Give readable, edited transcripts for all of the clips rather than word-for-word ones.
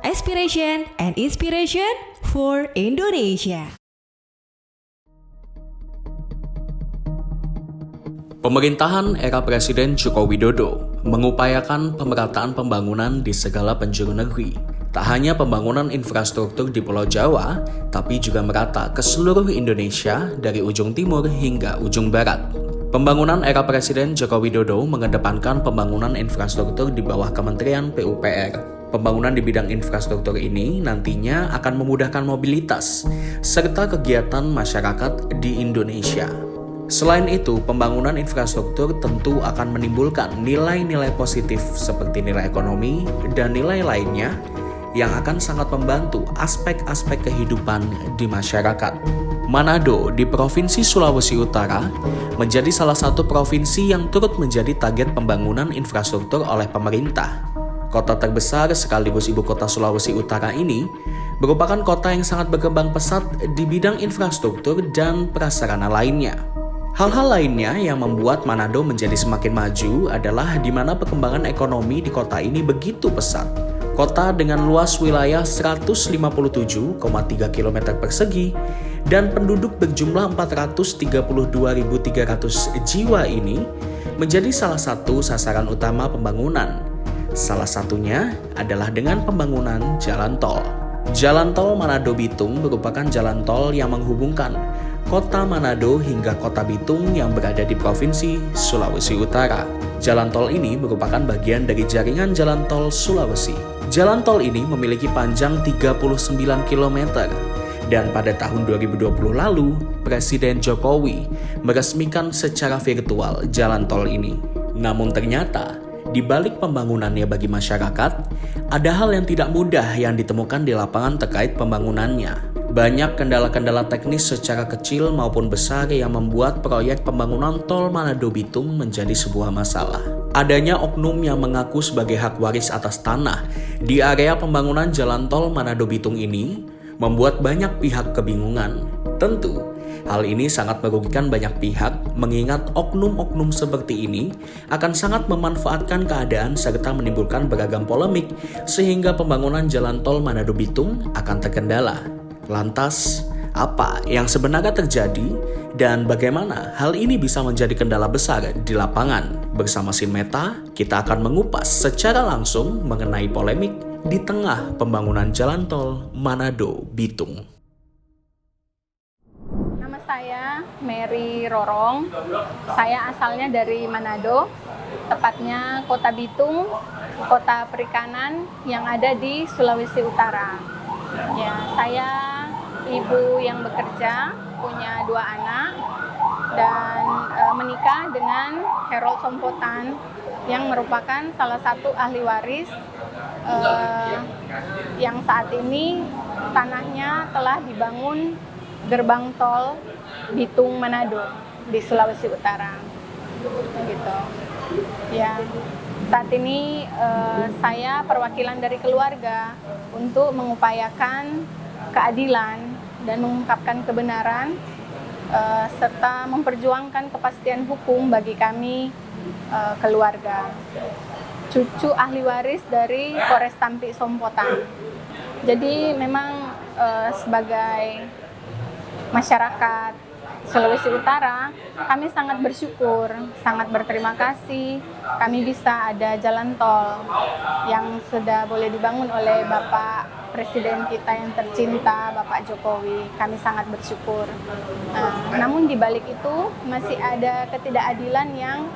Aspiration and inspiration for Indonesia. Pemerintahan era Presiden Joko Widodo mengupayakan pemerataan pembangunan di segala penjuru negeri. Tak hanya pembangunan infrastruktur di Pulau Jawa, tapi juga merata ke seluruh Indonesia dari ujung timur hingga ujung barat. Pembangunan era Presiden Joko Widodo mengedepankan pembangunan infrastruktur di bawah Kementerian PUPR. Pembangunan di bidang infrastruktur ini nantinya akan memudahkan mobilitas serta kegiatan masyarakat di Indonesia. Selain itu, pembangunan infrastruktur tentu akan menimbulkan nilai-nilai positif seperti nilai ekonomi dan nilai lainnya yang akan sangat membantu aspek-aspek kehidupan di masyarakat. Manado di Provinsi Sulawesi Utara menjadi salah satu provinsi yang turut menjadi target pembangunan infrastruktur oleh pemerintah. Kota terbesar sekaligus ibu kota Sulawesi Utara ini merupakan kota yang sangat berkembang pesat di bidang infrastruktur dan prasarana lainnya. Hal-hal lainnya yang membuat Manado menjadi semakin maju adalah di mana perkembangan ekonomi di kota ini begitu pesat. Kota dengan luas wilayah 157,3 km persegi dan penduduk berjumlah 432.300 jiwa ini menjadi salah satu sasaran utama pembangunan. Salah satunya adalah dengan pembangunan jalan tol. Jalan tol Manado-Bitung merupakan jalan tol yang menghubungkan kota Manado hingga kota Bitung yang berada di Provinsi Sulawesi Utara. Jalan tol ini merupakan bagian dari jaringan jalan tol Sulawesi. Jalan tol ini memiliki panjang 39 km dan pada tahun 2020 lalu, Presiden Jokowi meresmikan secara virtual jalan tol ini. Namun ternyata, di balik pembangunannya bagi masyarakat, ada hal yang tidak mudah yang ditemukan di lapangan terkait pembangunannya. Banyak kendala-kendala teknis secara kecil maupun besar yang membuat proyek pembangunan tol Manado-Bitung menjadi sebuah masalah. Adanya oknum yang mengaku sebagai hak waris atas tanah di area pembangunan jalan tol Manado-Bitung ini membuat banyak pihak kebingungan. Tentu, hal ini sangat merugikan banyak pihak mengingat oknum-oknum seperti ini akan sangat memanfaatkan keadaan serta menimbulkan beragam polemik sehingga pembangunan jalan tol Manado-Bitung akan terkendala. Lantas, apa yang sebenarnya terjadi dan bagaimana hal ini bisa menjadi kendala besar di lapangan? Bersama Sinmeta, kita akan mengupas secara langsung mengenai polemik di tengah pembangunan jalan tol Manado-Bitung. Nama saya Mary Rorong. Saya asalnya dari Manado, tepatnya Kota Bitung, kota perikanan yang ada di Sulawesi Utara. Ya, saya ibu yang bekerja, punya 2 anak, dan menikah dengan Herold Sompotan yang merupakan salah satu ahli waris yang saat ini tanahnya telah dibangun gerbang tol Bitung Manado di Sulawesi Utara. Gitu. Ya. Saat ini saya perwakilan dari keluarga untuk mengupayakan keadilan dan mengungkapkan kebenaran serta memperjuangkan kepastian hukum bagi kami keluarga. Cucu ahli waris dari Polres Tampi Sompotan. Jadi memang sebagai masyarakat Sulawesi Utara, kami sangat bersyukur, sangat berterima kasih kami bisa ada jalan tol yang sudah boleh dibangun oleh Bapak Presiden kita yang tercinta, Bapak Jokowi. Kami sangat bersyukur. Namun di balik itu masih ada ketidakadilan yang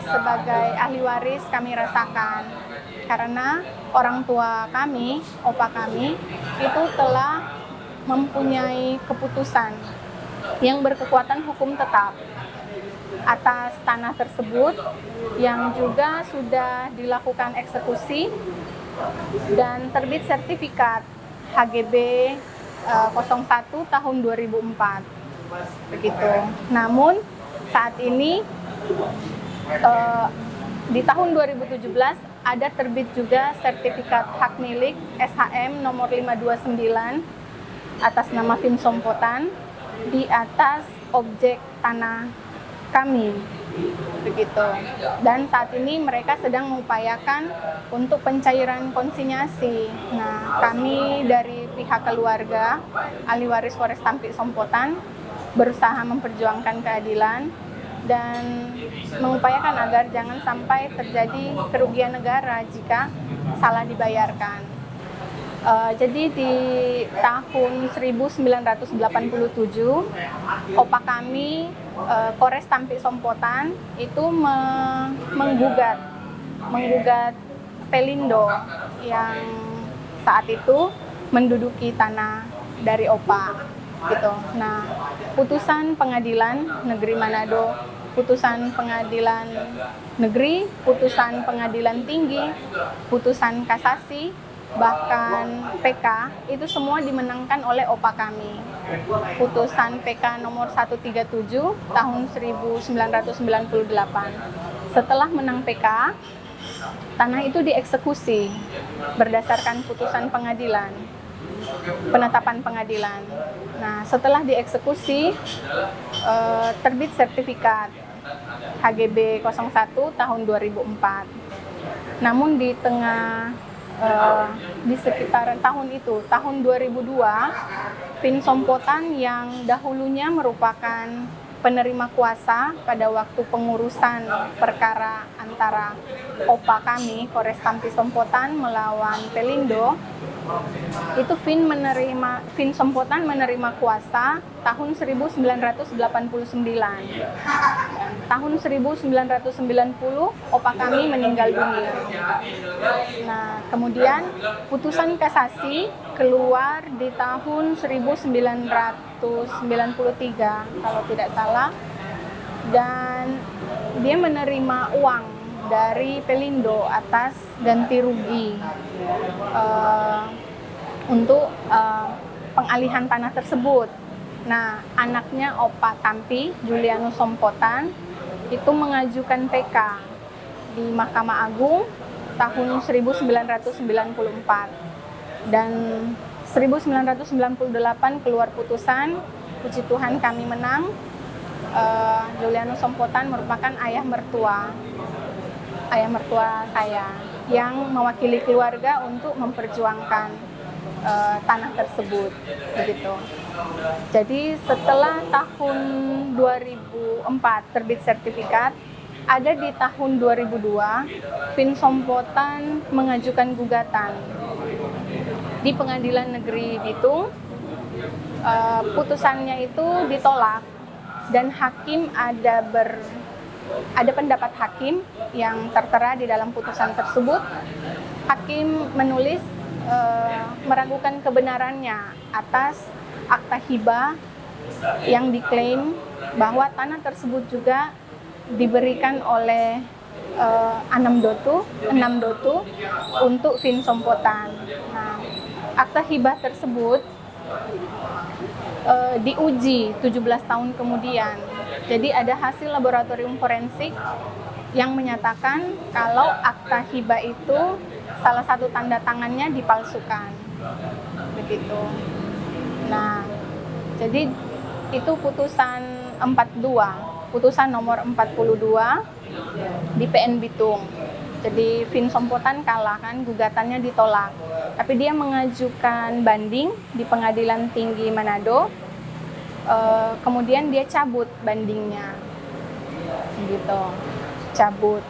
sebagai ahli waris kami rasakan. Karena orang tua kami, opa kami, itu telah mempunyai keputusan yang berkekuatan hukum tetap atas tanah tersebut yang juga sudah dilakukan eksekusi dan terbit sertifikat HGB 01 tahun 2004 begitu. Namun saat ini di tahun 2017 ada terbit juga sertifikat hak milik SHM nomor 529 atas nama Vim Sompotan di atas objek tanah kami begitu. Dan saat ini mereka sedang mengupayakan untuk pencairan konsinyasi. Nah, kami dari pihak keluarga ahli waris Polres Tampik Sompotan berusaha memperjuangkan keadilan dan mengupayakan agar jangan sampai terjadi kerugian negara jika salah dibayarkan. Jadi di tahun 1987, opa kami, Polres Tampik Sompotan, itu menggugat Pelindo yang saat itu menduduki tanah dari opa. Gitu. Nah, putusan pengadilan negeri Manado, putusan pengadilan negeri, putusan pengadilan tinggi, putusan kasasi, bahkan PK, itu semua dimenangkan oleh opa kami. Putusan PK nomor 137 tahun 1998. Setelah menang PK, tanah itu dieksekusi berdasarkan putusan pengadilan, penetapan pengadilan. Nah, setelah dieksekusi, terbit sertifikat HGB 01 tahun 2004. Namun di sekitaran tahun itu, tahun 2002, Fin Sompotan yang dahulunya merupakan penerima kuasa pada waktu pengurusan perkara antara opa kami, Polres Tampik Sompotan melawan Pelindo, itu Fin Sompotan menerima kuasa tahun 1989. Tahun 1990 opa kami meninggal dunia. Nah, kemudian putusan kasasi keluar di tahun 1993 kalau tidak salah, dan dia menerima uang dari Pelindo atas ganti rugi untuk pengalihan tanah tersebut. Nah, anaknya opa Tampi, Julianus Sompotan, itu mengajukan PK di Mahkamah Agung tahun 1994. Dan 1998 keluar putusan, puji Tuhan kami menang. Julianus Sompotan merupakan ayah mertua saya yang mewakili keluarga untuk memperjuangkan tanah tersebut, begitu. Jadi setelah tahun 2004 terbit sertifikat, ada di tahun 2002 Fin Sompotan mengajukan gugatan di Pengadilan Negeri Bitung. Putusannya itu ditolak dan hakim ada pendapat hakim yang tertera di dalam putusan tersebut. Hakim menulis meragukan kebenarannya atas akta hibah yang diklaim bahwa tanah tersebut juga diberikan oleh Enam Dotu untuk Fin Sompotan. Nah, akta hibah tersebut diuji 17 tahun kemudian. Jadi ada hasil laboratorium forensik yang menyatakan kalau akta hibah itu salah satu tanda tangannya dipalsukan. Begitu. Nah, jadi itu putusan 42, putusan nomor 42 di PN Bitung. Jadi Fin Sompotan kalah kan, gugatannya ditolak. Tapi dia mengajukan banding di Pengadilan Tinggi Manado. Kemudian dia cabut bandingnya. Gitu. Cabut.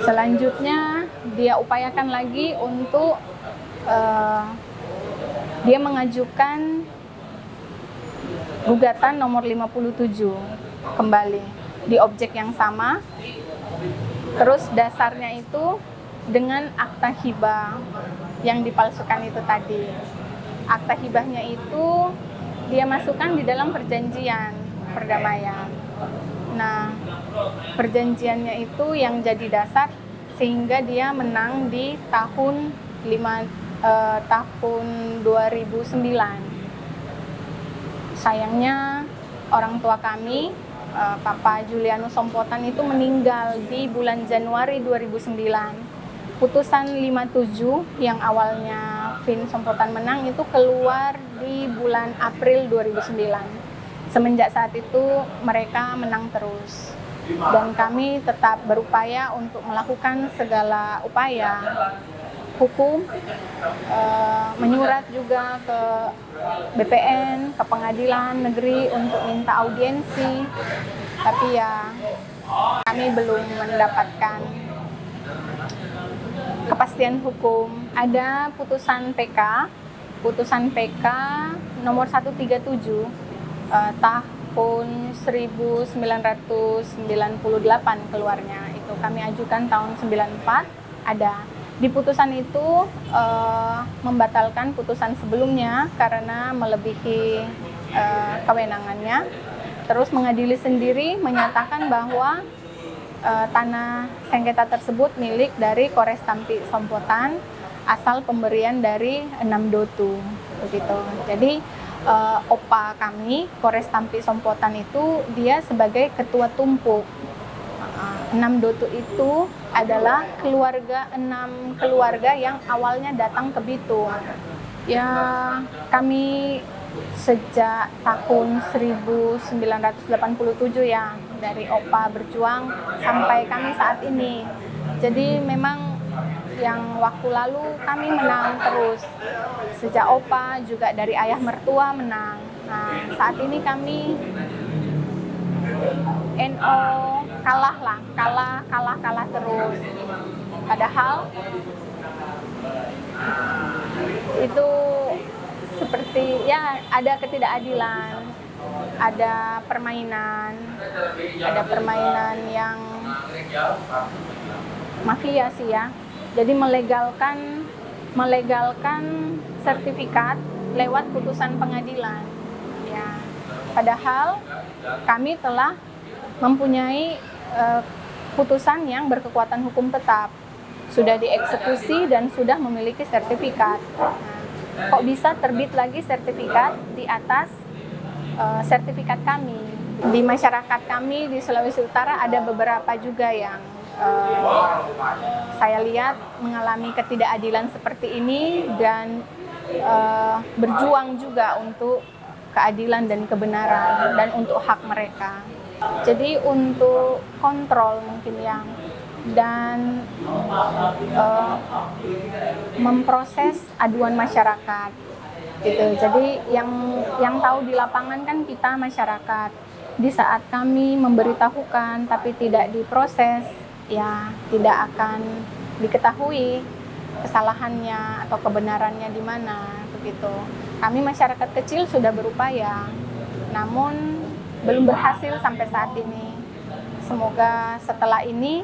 Selanjutnya dia upayakan lagi untuk dia mengajukan gugatan nomor 57 kembali di objek yang sama. Terus dasarnya itu dengan akta hibah yang dipalsukan itu tadi. Akta hibahnya itu dia masukkan di dalam perjanjian perdamaian. Nah, perjanjiannya itu yang jadi dasar sehingga dia menang di tahun 2009. Sayangnya orang tua kami, Papa Julianus Sompotan itu meninggal di bulan Januari 2009. Putusan 57 yang awalnya Fin Sompotan menang itu keluar di bulan April 2009. Semenjak saat itu mereka menang terus. dan kami tetap berupaya untuk melakukan segala upaya hukum, menyurat juga ke BPN, ke pengadilan negeri untuk minta audiensi, tapi ya kami belum mendapatkan kepastian hukum. Ada putusan PK nomor 137 tahun 1998 keluarnya. Itu kami ajukan tahun 94, ada. Di putusan itu membatalkan putusan sebelumnya karena melebihi kewenangannya. Terus mengadili sendiri menyatakan bahwa tanah sengketa tersebut milik dari Kores Tampi Sompotan, asal pemberian dari 6 dotu begitu. Jadi opa kami Kores Tampi Sompotan itu dia sebagai ketua tumpuk. 6 dotu itu adalah 6 keluarga yang awalnya datang ke Bitung. Ya, kami sejak tahun 1987 ya, dari opa berjuang sampai kami saat ini. Jadi memang yang waktu lalu kami menang terus. Sejak opa juga dari ayah mertua menang. Nah, saat ini kami NO kalah terus. Padahal itu seperti ya ada ketidakadilan, ada permainan yang mafia sih ya. Jadi melegalkan sertifikat lewat putusan pengadilan. Ya. Padahal kami telah mempunyai putusan yang berkekuatan hukum tetap, sudah dieksekusi dan sudah memiliki sertifikat. Nah, kok bisa terbit lagi sertifikat di atas sertifikat kami? Di masyarakat kami di Sulawesi Utara ada beberapa juga yang saya lihat mengalami ketidakadilan seperti ini dan berjuang juga untuk keadilan dan kebenaran dan untuk hak mereka. Jadi untuk kontrol mungkin yang dan memproses aduan masyarakat gitu. Jadi yang tahu di lapangan kan kita masyarakat. Di saat kami memberitahukan tapi tidak diproses, ya tidak akan diketahui kesalahannya atau kebenarannya di mana begitu. Kami masyarakat kecil sudah berupaya, namun belum berhasil sampai saat ini. Semoga setelah ini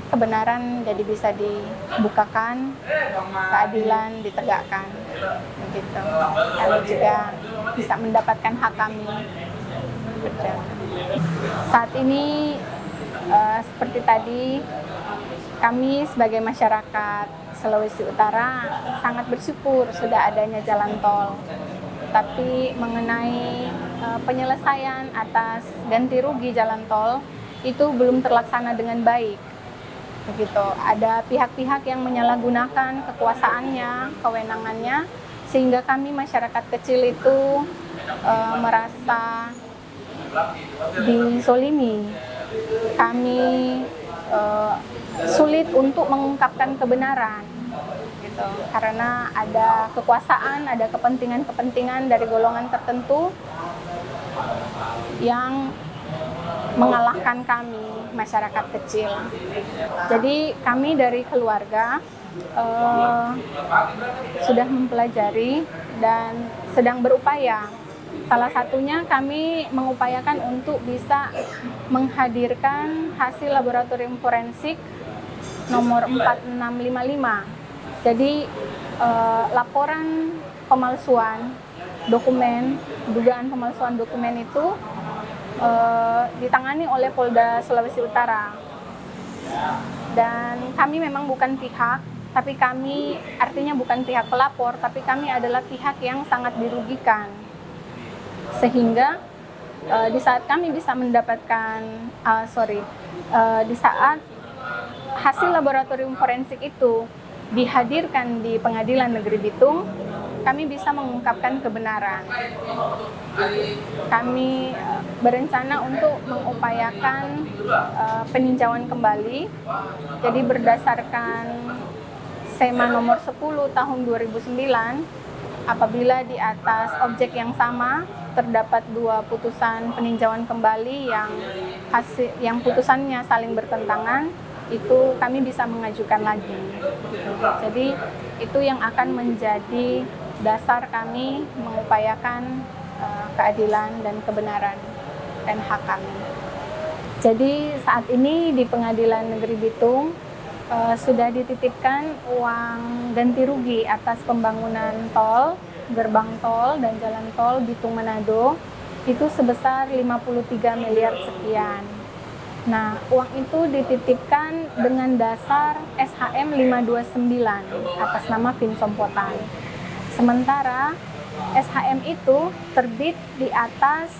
kebenaran jadi bisa dibukakan, keadilan ditegakkan, begitu. Kami juga bisa mendapatkan hak kami. Saat ini seperti tadi, kami sebagai masyarakat Sulawesi Utara sangat bersyukur sudah adanya jalan tol. Tapi mengenai penyelesaian atas ganti rugi jalan tol itu belum terlaksana dengan baik. Begitu. Ada pihak-pihak yang menyalahgunakan kekuasaannya, kewenangannya, sehingga kami masyarakat kecil itu merasa disolimi. Kami sulit untuk mengungkapkan kebenaran. Gitu. Karena ada kekuasaan, ada kepentingan-kepentingan dari golongan tertentu yang mengalahkan kami, masyarakat kecil. Jadi kami dari keluarga sudah mempelajari dan sedang berupaya. Salah satunya kami mengupayakan untuk bisa menghadirkan hasil laboratorium forensik nomor 4655. Jadi laporan pemalsuan dokumen, dugaan pemalsuan dokumen itu ditangani oleh Polda Sulawesi Utara. Dan kami memang bukan pihak, tapi kami artinya bukan pihak pelapor, tapi kami adalah pihak yang sangat dirugikan. Sehingga di saat kami bisa mendapatkan, di saat hasil laboratorium forensik itu dihadirkan di Pengadilan Negeri Bitung, kami bisa mengungkapkan kebenaran. kami berencana untuk mengupayakan peninjauan kembali. Jadi berdasarkan SEMA nomor 10 tahun 2009, apabila di atas objek yang sama terdapat dua putusan peninjauan kembali yang putusannya saling bertentangan, itu kami bisa mengajukan lagi. Jadi itu yang akan menjadi dasar kami mengupayakan keadilan dan kebenaran dan hak kami. Jadi saat ini di Pengadilan Negeri Bitung sudah dititipkan uang ganti rugi atas pembangunan tol, gerbang tol dan jalan tol Bitung Manado itu sebesar 53 miliar sekian. Nah, uang itu dititipkan dengan dasar SHM 529 atas nama Vinsompotan. Sementara SHM itu terbit di atas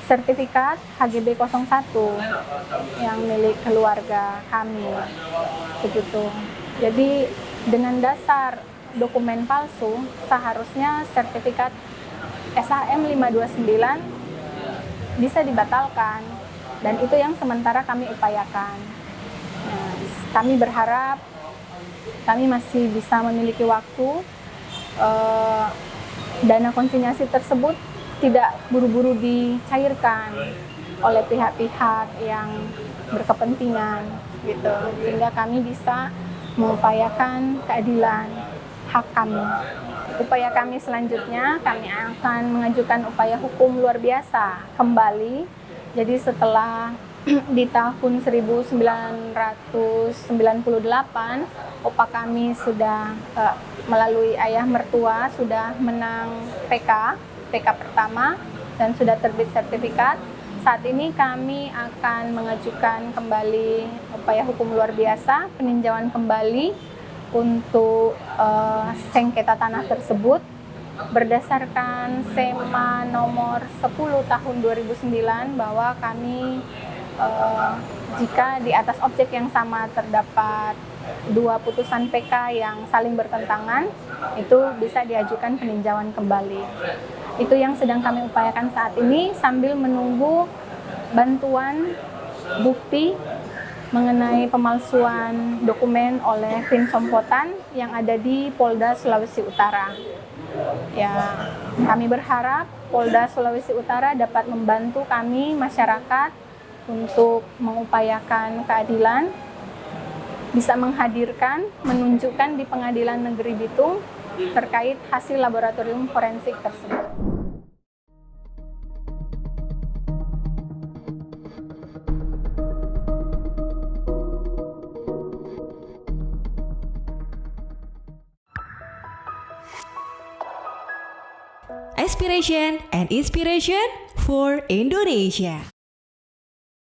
sertifikat HGB 01 yang milik keluarga kami. Begitu. Jadi dengan dasar dokumen palsu, seharusnya sertifikat SHM 529 bisa dibatalkan, dan itu yang sementara kami upayakan. Nah, kami berharap kami masih bisa memiliki waktu, dana konsinyasi tersebut tidak buru-buru dicairkan oleh pihak-pihak yang berkepentingan, gitu, sehingga kami bisa mengupayakan keadilan hak kami. Upaya kami selanjutnya, kami akan mengajukan upaya hukum luar biasa kembali. Jadi setelah di tahun 1998, opa kami sudah melalui ayah mertua sudah menang PK pertama dan sudah terbit sertifikat. Saat ini kami akan mengajukan kembali upaya hukum luar biasa, peninjauan kembali untuk sengketa tanah tersebut berdasarkan SEMA nomor 10 tahun 2009 bahwa kami jika di atas objek yang sama terdapat dua putusan PK yang saling bertentangan, itu bisa diajukan peninjauan kembali. Itu yang sedang kami upayakan saat ini sambil menunggu bantuan bukti mengenai pemalsuan dokumen oleh Vinsompotan yang ada di Polda Sulawesi Utara. Ya, kami berharap Polda Sulawesi Utara dapat membantu kami masyarakat untuk mengupayakan keadilan, bisa menghadirkan, menunjukkan di Pengadilan Negeri Bitung terkait hasil laboratorium forensik tersebut. Aspiration and inspiration for Indonesia.